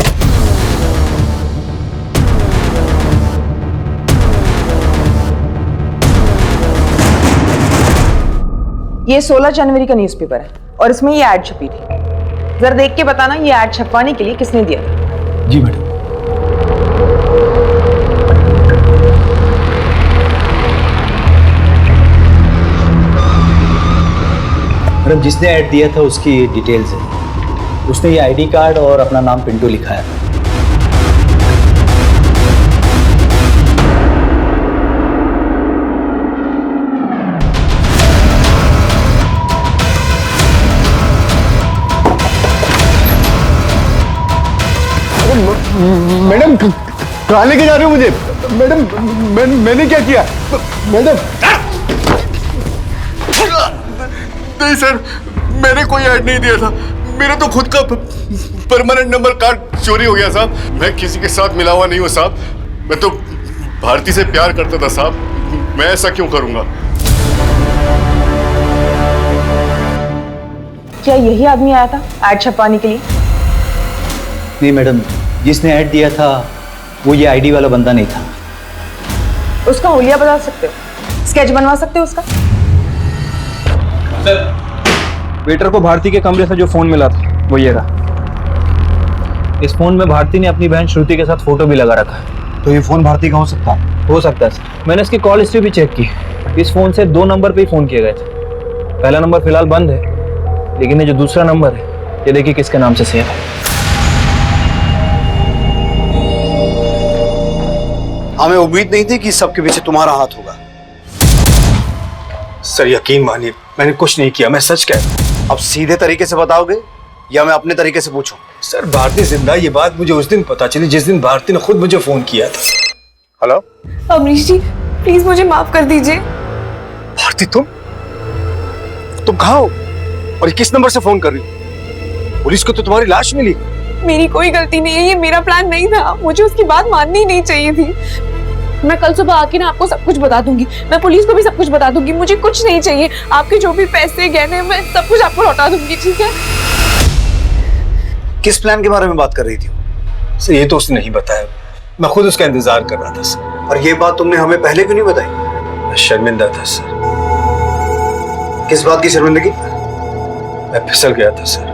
ये 16 जनवरी का न्यूज़पेपर है और इसमें ये ऐड छपी थी। जरा देख के बताना ये ऐड छपवाने के लिए किसने दिया था। जी मैडम। मैडम जिसने ऐड दिया था उसकी डिटेल्स है। उसने ये आईडी कार्ड और अपना नाम पिंटू लिखा है। मैडम कहाँ लेके जा रहे हो मुझे? मैडम मैंने क्या किया? मैडम नहीं सर, मैंने कोई ऐड नहीं दिया था। मेरा तो खुद का परमानेंट नंबर कार्ड चोरी हो गया साहब। मैं किसी के साथ मिला हुआ नहीं हूँ साहब। मैं तो भारती से प्यार करता था साहब। मैं ऐसा क्यों करूंगा? क्या यही आदमी आया था ऐड छपवाने के लिए? नहीं मैडम, जिसने ऐड दिया था वो ये आईडी वाला बंदा नहीं था। उसका हुलिया बता सकते हो? स्केच बनवा सकते हो उसका? सर, वेटर को भारती के कमरे से जो फोन मिला था वो ये रहा। इस फोन में भारती ने अपनी बहन श्रुति के साथ फोटो भी लगा रखा है। तो ये फोन भारती का हो सकता है? हो सकता है सर। मैंने इसकी कॉल हिस्ट्री भी चेक की। इस फोन से 2 नंबर पे ही फोन किए गए थे। पहला नंबर फिलहाल बंद है, लेकिन ये जो दूसरा नंबर है ये देखिए किसके नाम से सेव है। हमें उम्मीद नहीं थी कि सबके पीछे तुम्हारा हाथ होगा। सर यकीन मानिए, मैंने कुछ नहीं किया, मैं सच कह रहा हूं। अब सीधे तरीके से बताओगे या मैं अपने तरीके से पूछूं? सर भारती जिंदा, ये बात मुझे उस दिन पता चली जिस दिन भारती ने खुद मुझे फोन किया था। हेलो अमरीश जी, प्लीज मुझे माफ कर दीजिए। भारती, तुम कहाँ हो और ये किस नंबर से फोन कर रही हो? पुलिस को तो तुम्हारी लाश मिली। मेरी कोई गलती नहीं है, ये मेरा प्लान नहीं था। मुझे उसकी बात माननी ही नहीं चाहिए थी। मैं कल सुबह आके ना आपको सब कुछ बता दूंगी। मैं पुलिस को भी सब कुछ बता दूंगी। मुझे कुछ नहीं चाहिए। आपके जो भी पैसे गहने, मैं सब कुछ आपको लौटा दूंगी, ठीक है? किस प्लान के बारे में बात कर रही थी? सर ये तो उसने नहीं बताया, मैं खुद उसका इंतजार कर रहा था सर। और ये बात तुमने हमें पहले क्यों नहीं बताई? मैं शर्मिंदा था सर। किस बात की शर्मिंदगी? मैं फिसल गया था सर।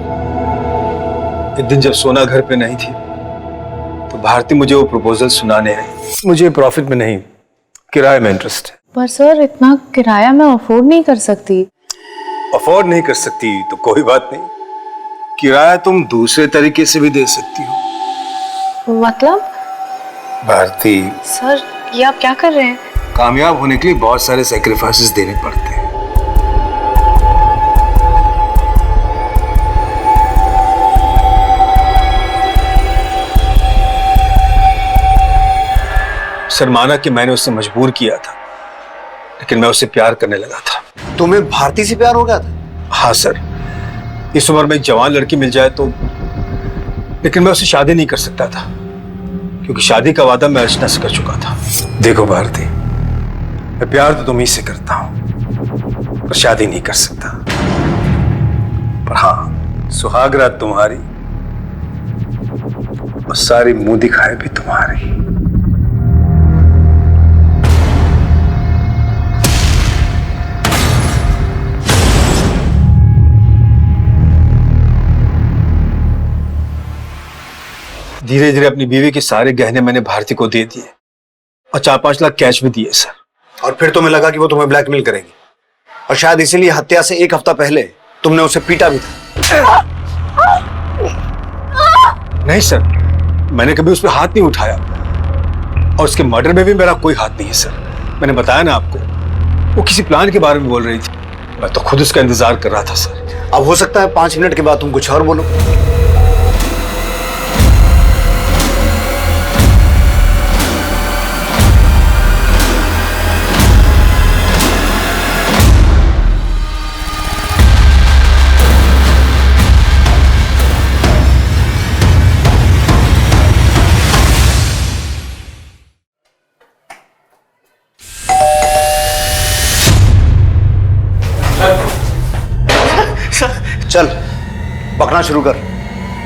एक दिन जब सोना घर पे नहीं थी तो भारती मुझे वो प्रपोजल सुनाने आई। मुझे प्रॉफिट में नहीं, किराए में इंटरेस्ट है। पर सर इतना किराया मैं अफोर्ड नहीं कर सकती। अफोर्ड नहीं कर सकती तो कोई बात नहीं, किराया तुम दूसरे तरीके से भी दे सकती हो। मतलब? भारती सर ये आप क्या कर रहे हैं? कामयाब होने के लिए बहुत सारे सैक्रिफाइसेस देने पड़ते हैं। सर माना कि मैंने उससे मजबूर किया था, लेकिन मैं उससे प्यार करने लगा था। तुम्हें भारती से प्यार हो गया था? हाँ सर, इस उम्र में एक जवान लड़की मिल जाए तो, लेकिन मैं उससे शादी नहीं कर सकता था क्योंकि शादी का वादा मैं अर्चना से कर चुका था। देखो भारती, मैं प्यार तो तुम्हीं से करता हूं पर शादी नहीं कर सकता। पर हाँ, सुहागरात तुम्हारी और सारी मुंह दिखाए भी तुम्हारी। धीरे धीरे अपनी बीवी के सारे गहने मैंने भारती को दे दिए और 4-5 लाख कैश भी दिए सर। और फिर तुम्हें लगा कि वो तुम्हें ब्लैकमेल करेगी और शायद इसीलिए हत्या से 1 हफ्ता पहले तुमने उसे पीटा भी था। नहीं सर, मैंने कभी उस पर हाथ नहीं उठाया और उसके मर्डर में भी मेरा कोई हाथ नहीं है सर। मैंने बताया ना आपको, वो किसी प्लान के बारे में बोल रही थी, मैं तो खुद उसका इंतजार कर रहा था सर। अब हो सकता है 5 मिनट के बाद तुम कुछ और बोलो। चल पकना शुरू कर।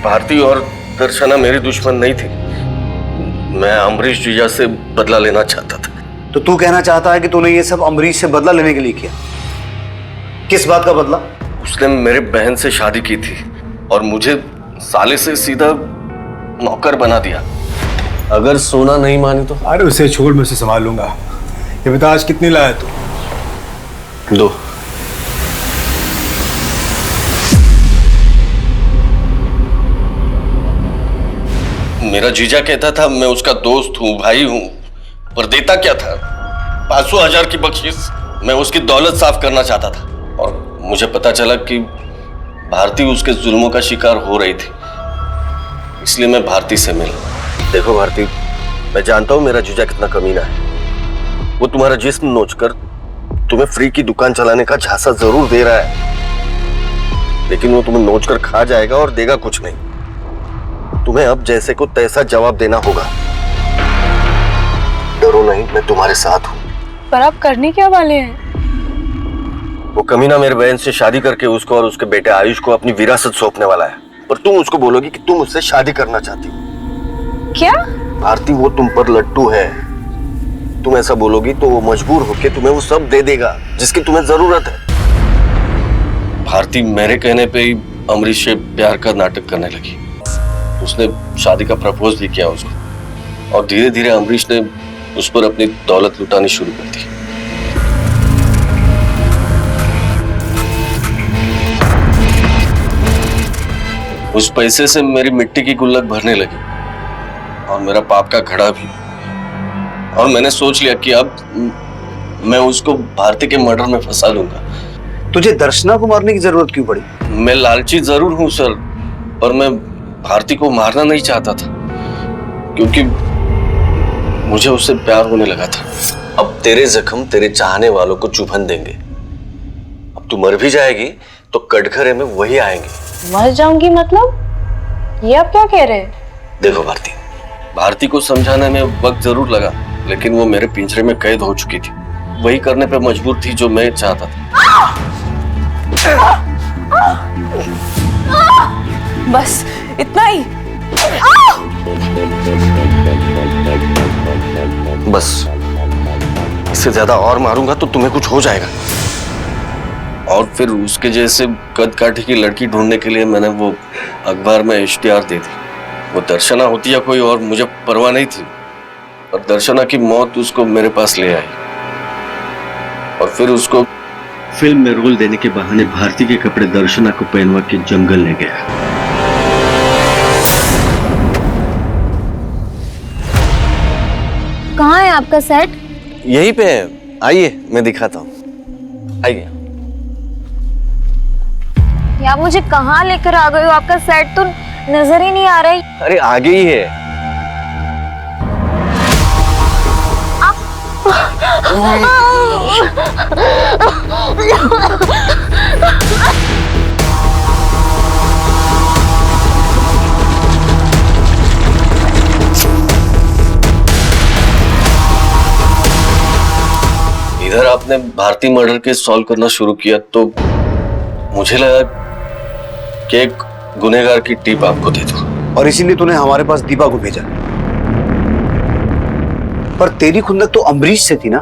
भारती और दर्शना मेरी दुश्मन नहीं थी। मैं अमरीश जीजा से बदला लेना चाहता था। तो तू कहना चाहता है कि तूने ये सब अमरीश से बदला लेने के लिए किया? किस बात का बदला? उसने मेरे बहन से शादी की थी और मुझे साले से सीधा नौकर बना दिया। अगर सोना नहीं मानी तो? अरे उसे छोड़, मैं उसे संभाल लूंगा। ये बता आज कितनी लाया तू? 2। मेरा जीजा कहता था मैं उसका दोस्त हूँ, भाई हूँ, पर देता क्या था? 500,000 की बख्शिश। मैं उसकी दौलत साफ करना चाहता था और मुझे पता चला कि भारती उसके जुल्मों का शिकार हो रही थी, इसलिए मैं भारती से मिला। देखो भारती, मैं जानता हूँ मेरा जीजा कितना कमीना है। वो तुम्हारा जिस्म नोचकर तुम्हें फ्री की दुकान चलाने का झांसा जरूर दे रहा है, लेकिन वो तुम्हें नोच कर खा जाएगा और देगा कुछ नहीं। तुम्हें अब जैसे को तैसा जवाब देना होगा। डरो नहीं, मैं तुम्हारे साथ हूँ। पर आप करने क्या वाले हैं? वो कमीना मेरे बहन से शादी करके उसको और उसके बेटे आयुष को अपनी विरासत सौंपने वाला है। पर तुम उसको बोलोगी कि तुम उससे शादी करना चाहती हो। क्या? भारती, वो तुम पर लट्टू है। तुम ऐसा बोलोगी तो वो मजबूर होकर तुम्हें वो सब दे देगा जिसकी तुम्हें जरूरत है। भारती मेरे कहने पे ही अमरीश से प्यार का नाटक करने लगी। उसने शादी का प्रपोज भी किया उसको, और धीरे धीरे अमरीश ने उस पर अपनी दौलत लुटानी शुरू कर दी। उस पैसे से मेरी मिट्टी की गुल्लक भरने लगी और मेरा पाप का घड़ा भी। और मैंने सोच लिया कि अब मैं उसको भारती के मर्डर में फंसा लूंगा। तुझे दर्शना को मारने की जरूरत क्यों पड़ी? मैं लालची जरूर हूं सर, पर मैं भारती को मारना नहीं चाहता था क्योंकि मुझे उससे प्यार होने लगा था। अब तेरे जख्म तेरे चाहने वालों को चुभन देंगे। अब तू मर भी जाएगी तो कटघरे में वही आएंगे। मर जाऊंगी मतलब? ये आप क्या कह रहे हैं? देखो भारती को समझाने में वक्त जरूर लगा, लेकिन वो मेरे पिंजरे में कैद हो चुकी थी। वही करने पे मजबूर थी जो मैं चाहता था। बस इतना ही? बस इससे ज्यादा और मारूंगा तो तुम्हें कुछ हो जाएगा। और फिर उसके जैसे कद काठी की लड़की ढूंढने के लिए मैंने वो अखबार में इश्तिहार दे दी। वो दर्शना होती या कोई और मुझे परवाह नहीं थी, और दर्शना की मौत उसको मेरे पास ले आई। और फिर उसको फिल्म में रोल देने के बहाने भारती के कपड़े दर्शना को पहनवा के जंगल ले गया। कहाँ है आपका सेट? यहीं पे है, आइए मैं दिखाता हूँ। आइए। आप मुझे कहाँ लेकर आ गए हो? आपका सेट तो नजर ही नहीं आ रहा है। अरे आगे ही है। इधर आपने भारती मर्डर केस सॉल्व करना शुरू किया तो मुझे लगा कि एक गुनहगार की टिप आपको दे दूं। और इसीलिए तूने हमारे पास दीपा को भेजा। पर तेरी खुंदक तो अमरीश से थी ना,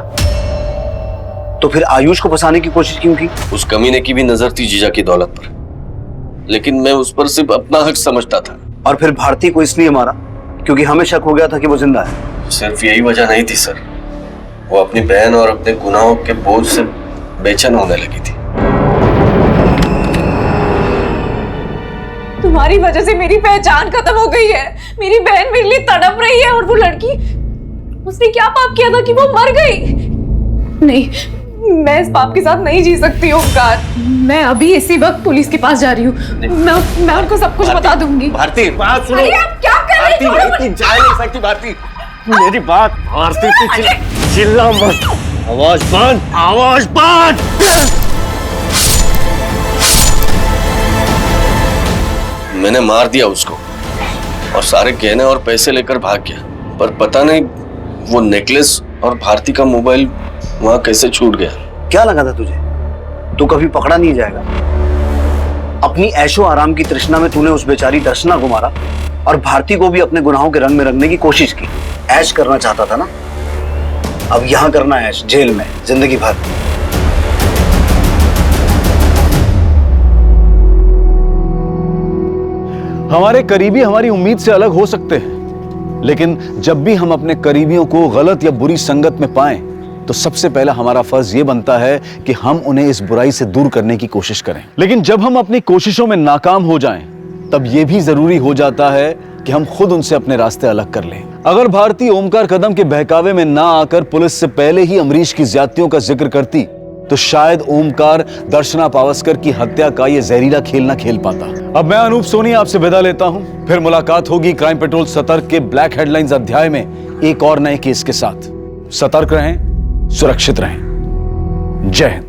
तो फिर आयुष को फंसाने की कोशिश क्यों की? उस कमीने की भी नजर थी जीजा की दौलत पर, लेकिन मैं उस पर सिर्फ अपना हक समझता था। और फिर भारती को इसलिए मारा क्योंकि हमें शक हो गया था कि वो जिंदा है। सिर्फ यही वजह नहीं थी सर, वो अपनी बहन और अपने गुनाहों के बोझ से बेचैन होने लगी थी। तुम्हारी वजह से मेरी पहचान खत्म हो गई है। मेरी बहन मेरे लिए तड़प रही है, और वो लड़की, उसने क्या पाप किया था कि वो मर गई? नहीं, मैं इस पाप के साथ नहीं जी सकती ओमकार। मैं अभी इसी वक्त पुलिस के पास जा रही हूँ। मैं उनको सब कुछ बता दूंगी। भारती बात सुनो। अरे आप क्या कर रही हो? भारती जा नहीं सकती। भारती मेरी बात। भारती चिल्ला मत, आवाज बंद, आवाज बंद। मैंने मार दिया उसको और सारे गहने और पैसे लेकर भाग गया, पर पता नहीं वो नेकलेस और भारती का मोबाइल वहां कैसे छूट गया। क्या लगा था तुझे तू कभी पकड़ा नहीं जाएगा? अपनी ऐशो आराम की तृष्णा में तूने उस बेचारी दर्शना को मारा और भारती को भी अपने गुनाहों के रंग में रंगने की कोशिश की। ऐश करना चाहता था ना, अब यहां करना ऐश जेल में जिंदगी भर। हमारे करीबी हमारी उम्मीद से अलग हो सकते हैं, लेकिन जब भी हम अपने करीबियों को गलत या बुरी संगत में पाएं, तो सबसे पहला हमारा फर्ज यह बनता है कि हम उन्हें इस बुराई से दूर करने की कोशिश करें। लेकिन जब हम अपनी कोशिशों में नाकाम हो जाएं, तब यह भी जरूरी हो जाता है कि हम खुद उनसे अपने रास्ते अलग कर लें। अगर भारती ओमकार कदम के बहकावे में ना आकर पुलिस से पहले ही अमरीश की ज्यादतियों का जिक्र करती, तो शायद ओमकार दर्शना पावस्कर की हत्या का यह जहरीला खेल ना खेल पाता। अब मैं अनूप सोनी आपसे विदा लेता हूं। फिर मुलाकात होगी क्राइम पेट्रोल सतर्क के ब्लैक हेडलाइंस अध्याय में एक और नए केस के साथ। सतर्क रहें, सुरक्षित रहें। जय हिंद।